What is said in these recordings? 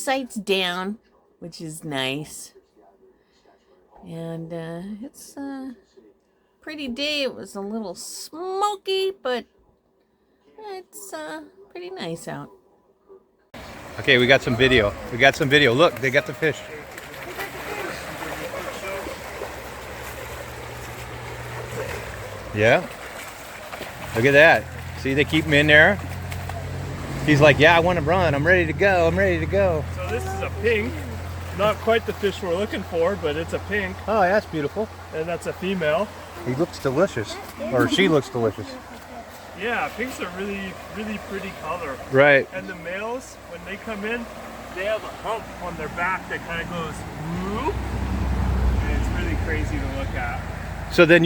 sights down, which is nice. And it's a pretty day. It was a little smoky, but it's pretty nice out. Okay, we got some video. Look, they got the fish. Yeah. Look at that. See, they keep him in there. He's like, yeah, I want to run. I'm ready to go. So this is a pink. Not quite the fish we're looking for, but it's a pink. Oh, that's beautiful. And that's a female. He looks delicious. Or she looks delicious. Yeah, pinks are really, really pretty color. Right. And the males, when they come in, they have a hump on their back that kind of goes whoop. And it's really crazy to look at. So then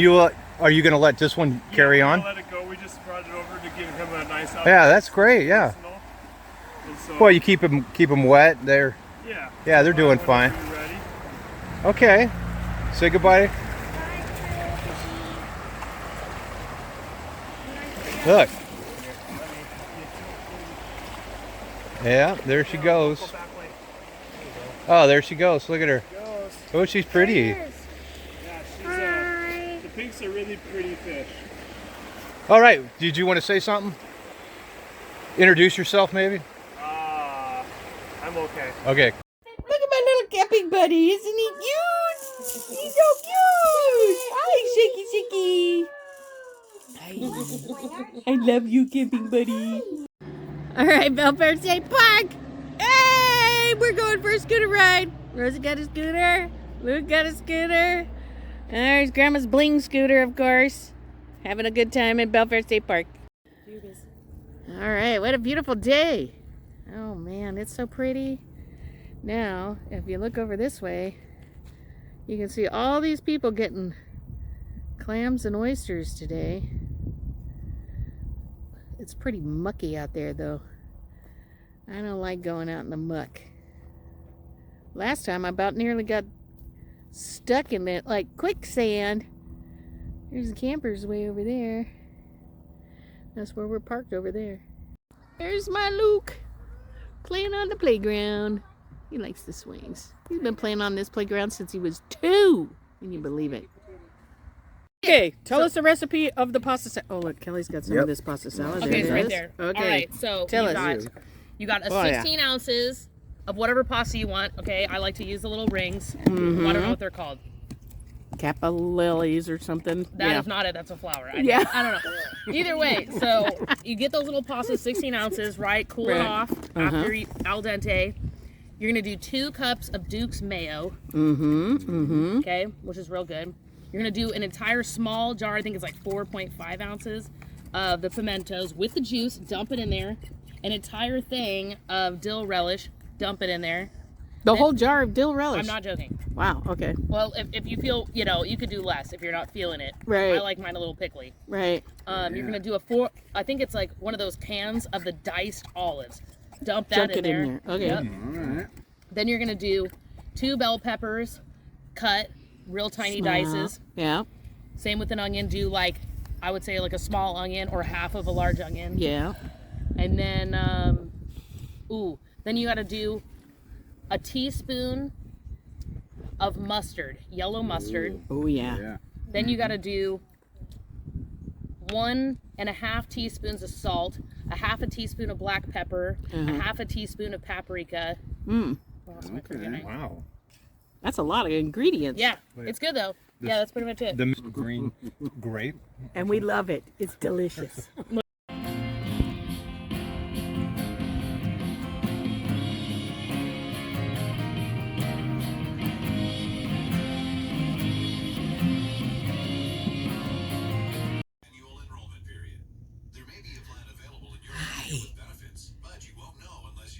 are you going to let this one carry on? Let it go. We just brought it over to give him a nice outfit. Yeah, that's great. Yeah. So, well, you keep them wet. They're doing fine. Ready. Okay. Say goodbye. Look. Yeah, there she goes. Oh, there she goes. Look at her. Oh, she's pretty. Yeah, the pinks are really pretty fish. All right. Did you want to say something? Introduce yourself, maybe? I'm okay. Okay. Look at my little camping buddy. Isn't he cute? He's so cute. Hi, Shaky. I love you, camping buddy. All right, Belfair State Park. Hey, we're going for a scooter ride. Rosie got a scooter. Luke got a scooter. There's Grandma's bling scooter, of course. Having a good time at Belfair State Park. All right, what a beautiful day. Oh man, it's so pretty. Now, if you look over this way, you can see all these people getting clams and oysters today. It's pretty mucky out there though. I don't like going out in the muck. Last time I about nearly got stuck in it like quicksand. There's the campers way over there. That's where we're parked over there. There's my Luke playing on the playground. He likes the swings. He's been playing on this playground since he was 2. Can you believe it? Okay, tell us the recipe of the pasta salad. Oh, look, Kelly's got some of this pasta salad. Okay, it's right there. Okay. All right, so you got 16 ounces of whatever pasta you want. Okay, I like to use the little rings. I don't know what they're called. Kappa lilies or something. That is not it. That's a flower. I don't know. Either way, so you get those little pastas, 16 ounces, right? Cool it off after al dente. You're going to do 2 cups of Duke's mayo. Okay, which is real good. You're going to do an entire small jar, I think it's like 4.5 ounces, of the pimentos with the juice. Dump it in there. An entire thing of dill relish. Dump it in there. The whole jar of dill relish? I'm not joking. Wow, okay. Well, if you feel, you could do less if you're not feeling it. Right. I like mine a little pickly. Right. You're going to do I think it's like one of those cans of the diced olives. Dump that in there. Okay. Yep. All right. Then you're going to do 2 bell peppers, cut real tiny dices. Yeah. Same with an onion. Do I would say like a small onion or half of a large onion. Yeah. And then, then you got to do a teaspoon of mustard, yellow mustard. Oh yeah. Then you got to do 1.5 teaspoons of salt, a half a teaspoon of black pepper, a half a teaspoon of paprika. What else am I forgetting? Wow. That's a lot of ingredients. Yeah, it's good though. Yeah, that's pretty much it. The green grape. And we love it. It's delicious.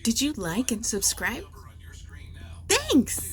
Did you like and subscribe? Thanks!